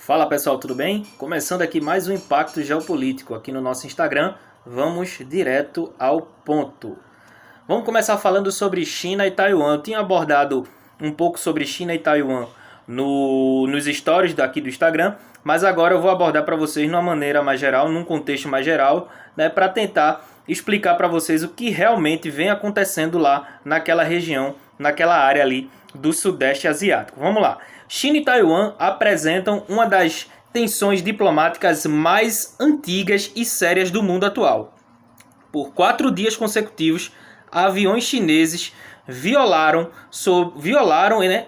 Fala pessoal, tudo bem? Começando aqui mais um Impacto Geopolítico aqui no nosso Instagram. Vamos direto ao ponto. Vamos começar falando sobre China e Taiwan. Eu tinha abordado um pouco sobre China e Taiwan nos stories daqui do Instagram, mas agora eu vou abordar para vocês de uma maneira mais geral, num contexto mais geral, né, para tentar explicar para vocês o que realmente vem acontecendo lá naquela região, naquela área ali do Sudeste Asiático. Vamos lá. China e Taiwan apresentam uma das tensões diplomáticas mais antigas e sérias do mundo atual. Por 4 dias consecutivos, aviões chineses violaram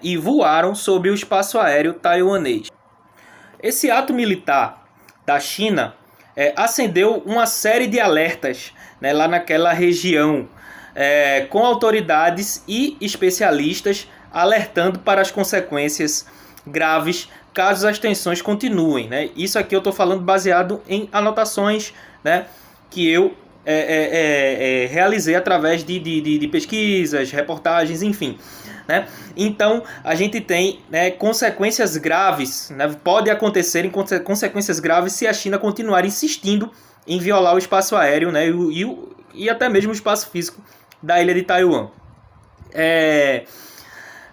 e voaram sobre o espaço aéreo taiwanês. Esse ato militar da China acendeu uma série de alertas, né, lá naquela região, com autoridades e especialistas alertando para as consequências graves caso as tensões continuem, né? Isso aqui eu estou falando baseado em anotações, né, que eu realizei através de pesquisas, reportagens, enfim, né? Então a gente tem, né, consequências graves, né? Pode acontecer consequências graves se a China continuar insistindo em violar o espaço aéreo, né, e até mesmo o espaço físico da ilha de Taiwan.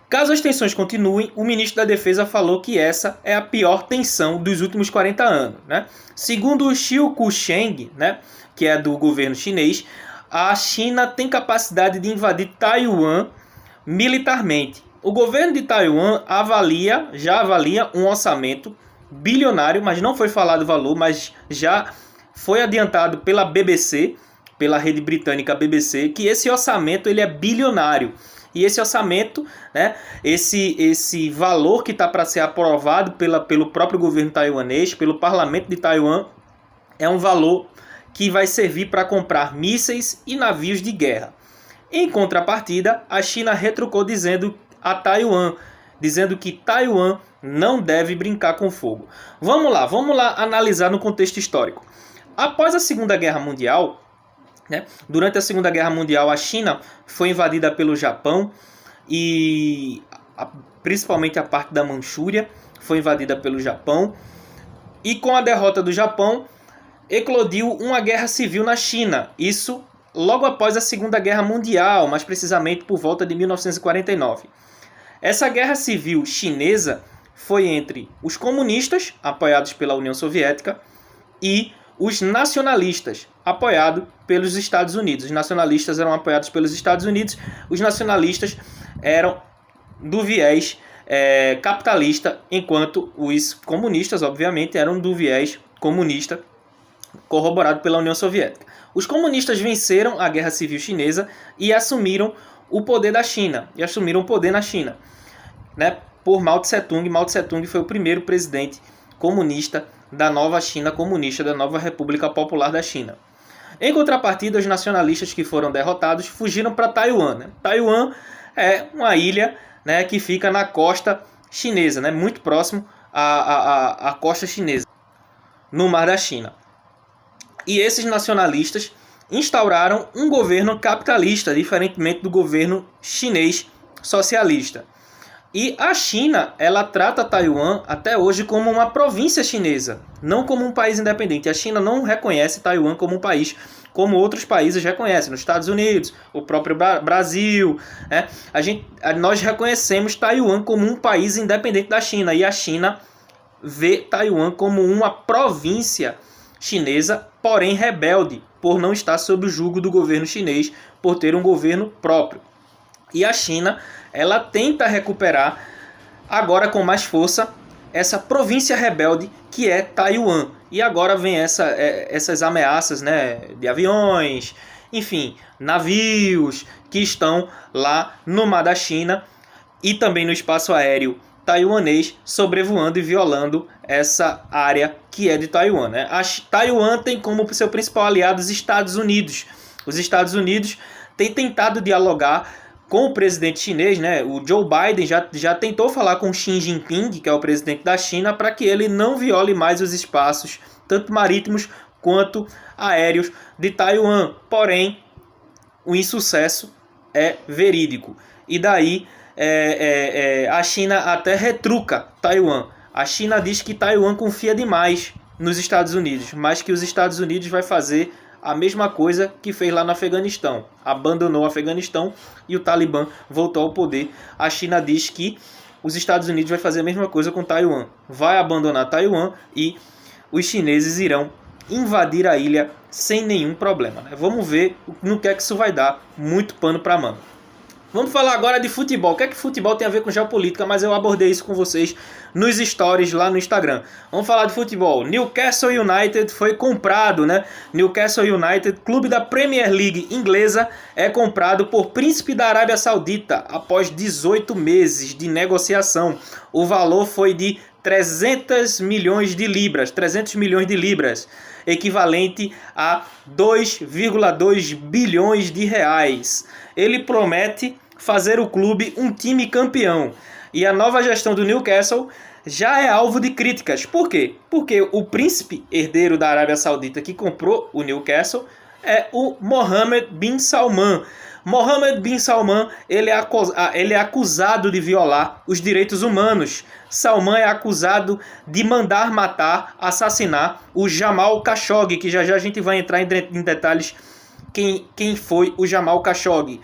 Caso as tensões continuem, o ministro da Defesa falou que essa é a pior tensão dos últimos 40 anos. Né? Segundo o Chiu Kuo-cheng, né, que é do governo chinês, a China tem capacidade de invadir Taiwan militarmente. O governo de Taiwan já avalia um orçamento bilionário, mas não foi falado o valor, mas já foi adiantado pela BBC, pela rede britânica BBC, que esse orçamento ele é bilionário. E esse orçamento, né, esse valor que está para ser aprovado pelo próprio governo taiwanês, pelo parlamento de Taiwan, é um valor que vai servir para comprar mísseis e navios de guerra. Em contrapartida, a China retrucou dizendo que Taiwan não deve brincar com fogo. Vamos lá analisar no contexto histórico. Após a Segunda Guerra Mundial, né? Durante a Segunda Guerra Mundial, a China foi invadida pelo Japão e principalmente a parte da Manchúria foi invadida pelo Japão. E com a derrota do Japão, eclodiu uma guerra civil na China. Isso logo após a Segunda Guerra Mundial, mais precisamente por volta de 1949. Essa guerra civil chinesa foi entre os comunistas, apoiados pela União Soviética, e os nacionalistas, apoiados pelos Estados Unidos. Os nacionalistas eram apoiados pelos Estados Unidos, os nacionalistas eram do viés capitalista, enquanto os comunistas, obviamente, eram do viés comunista, corroborado pela União Soviética. Os comunistas venceram a Guerra Civil Chinesa e assumiram o poder da China, e assumiram o poder na China, né, por Mao Tse-tung. Mao Tse-tung foi o primeiro presidente comunista da nova China comunista, da nova República Popular da China. Em contrapartida, os nacionalistas que foram derrotados fugiram para Taiwan. Né? Taiwan é uma ilha, né, que fica na costa chinesa, né, muito próximo à costa chinesa, no Mar da China. E esses nacionalistas instauraram um governo capitalista, diferentemente do governo chinês socialista. E a China, ela trata Taiwan até hoje como uma província chinesa, não como um país independente. A China não reconhece Taiwan como um país, como outros países reconhecem, nos Estados Unidos, o próprio Brasil. Né? Nós reconhecemos Taiwan como um país independente da China, e a China vê Taiwan como uma província chinesa, porém rebelde, por não estar sob o jugo do governo chinês, por ter um governo próprio. E a China, ela tenta recuperar, agora com mais força, essa província rebelde que é Taiwan. E agora vem essas ameaças, né, de aviões, enfim, navios que estão lá no Mar da China e também no espaço aéreo taiwanês, sobrevoando e violando essa área que é de Taiwan. Né? Taiwan tem como seu principal aliado os Estados Unidos. Os Estados Unidos têm tentado dialogar com o presidente chinês, né? O Joe Biden já tentou falar com Xi Jinping, que é o presidente da China, para que ele não viole mais os espaços, tanto marítimos quanto aéreos, de Taiwan. Porém, o insucesso é verídico. E daí a China até retruca Taiwan. A China diz que Taiwan confia demais nos Estados Unidos, mas que os Estados Unidos vai fazer a mesma coisa que fez lá no Afeganistão. Abandonou o Afeganistão e o Talibã voltou ao poder. A China diz que os Estados Unidos vai fazer a mesma coisa com Taiwan. Vai abandonar Taiwan e os chineses irão invadir a ilha sem nenhum problema, né? Vamos ver no que é que isso vai dar. Muito pano para manga. Vamos falar agora de futebol. O que é que futebol tem a ver com geopolítica? Mas eu abordei isso com vocês nos stories lá no Instagram. Vamos falar de futebol. Newcastle United foi comprado, né? Newcastle United, clube da Premier League inglesa, é comprado por Príncipe da Arábia Saudita após 18 meses de negociação. O valor foi de 300 milhões de libras, equivalente a 2,2 bilhões de reais. Ele promete fazer o clube um time campeão. E a nova gestão do Newcastle já é alvo de críticas. Por quê? Porque o príncipe herdeiro da Arábia Saudita que comprou o Newcastle é o Mohammed bin Salman. Mohammed bin Salman ele é acusado de violar os direitos humanos. Salman é acusado de mandar matar, assassinar o Jamal Khashoggi, que já já a gente vai entrar em detalhes quem foi o Jamal Khashoggi.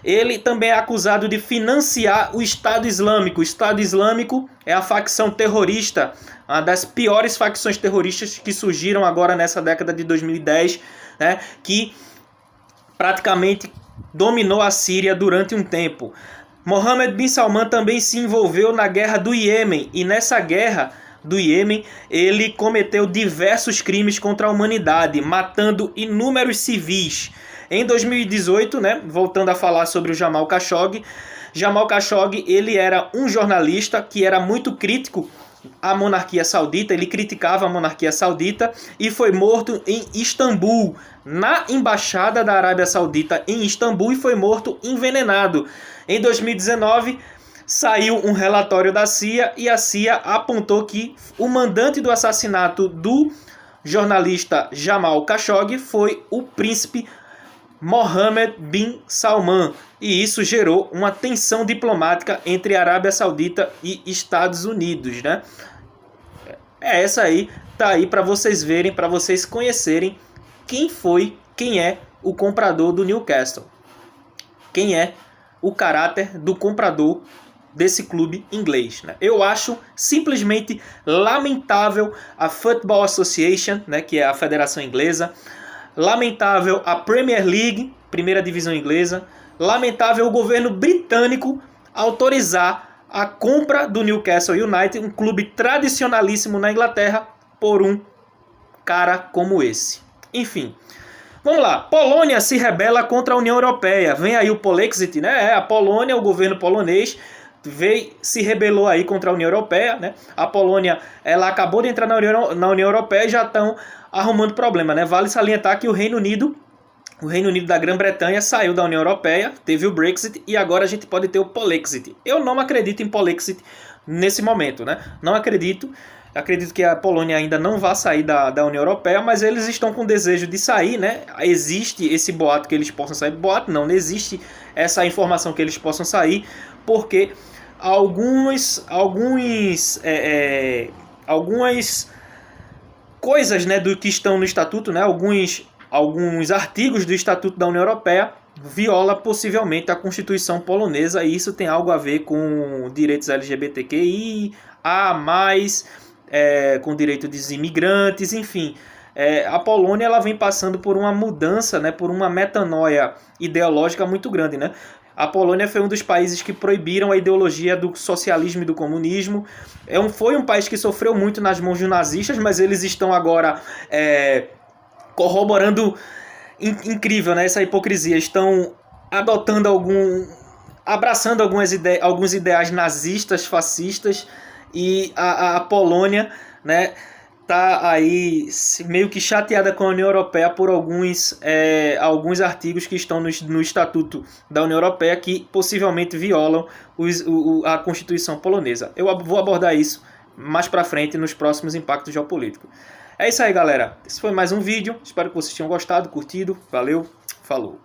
Ele também é acusado de financiar o Estado Islâmico. O Estado Islâmico é a facção terrorista, uma das piores facções terroristas que surgiram agora nessa década de 2010, né, que praticamente dominou a Síria durante um tempo. Mohammed bin Salman também se envolveu na guerra do Iêmen, e nessa guerra do Iêmen ele cometeu diversos crimes contra a humanidade, matando inúmeros civis. Em 2018, né, voltando a falar sobre o Jamal Khashoggi, ele era um jornalista que era muito crítico à monarquia saudita, ele criticava a monarquia saudita e foi morto em Istambul, na embaixada da Arábia Saudita em Istambul, e foi morto envenenado. Em 2019, saiu um relatório da CIA e a CIA apontou que o mandante do assassinato do jornalista Jamal Khashoggi foi o príncipe Mohammed bin Salman, e isso gerou uma tensão diplomática entre Arábia Saudita e Estados Unidos, né? Essa aí tá aí para vocês verem, para vocês conhecerem quem é o comprador do Newcastle, quem é o caráter do comprador desse clube inglês, né? Eu acho simplesmente lamentável a Football Association, né, que é a federação inglesa, lamentável a Premier League, primeira divisão inglesa, lamentável o governo britânico autorizar a compra do Newcastle United, um clube tradicionalíssimo na Inglaterra, por um cara como esse. Enfim, vamos lá. Polônia se rebela contra a União Europeia. Vem aí o Polexit, né? A Polônia, o governo polonês, se rebelou aí contra a União Europeia, né? A Polônia, ela acabou de entrar na União Europeia e já estão arrumando problema, né? Vale salientar que o Reino Unido da Grã-Bretanha saiu da União Europeia, teve o Brexit e agora a gente pode ter o Polexit. Eu não acredito em Polexit nesse momento, né? Não acredito. Acredito que a Polônia ainda não vai sair da União Europeia, mas eles estão com desejo de sair, né? Existe esse boato que eles possam sair. Boato não existe essa informação que eles possam sair, porque algumas coisas, né, do que estão no estatuto, né, alguns artigos do estatuto da União Europeia viola possivelmente a Constituição polonesa, e isso tem algo a ver com direitos LGBTQI, com direito dos imigrantes, enfim. A Polônia ela vem passando por uma mudança, né, por uma metanoia ideológica muito grande, né? A Polônia foi um dos países que proibiram a ideologia do socialismo e do comunismo. Foi um país que sofreu muito nas mãos dos nazistas, mas eles estão agora corroborando, incrível, né, essa hipocrisia. Estão abraçando alguns ideais nazistas, fascistas, e a Polônia, né, tá aí meio que chateada com a União Europeia por alguns artigos que estão no Estatuto da União Europeia que possivelmente violam a Constituição polonesa. Eu vou abordar isso mais pra frente nos próximos impactos geopolíticos. É isso aí, galera. Esse foi mais um vídeo. Espero que vocês tenham gostado, curtido. Valeu, falou.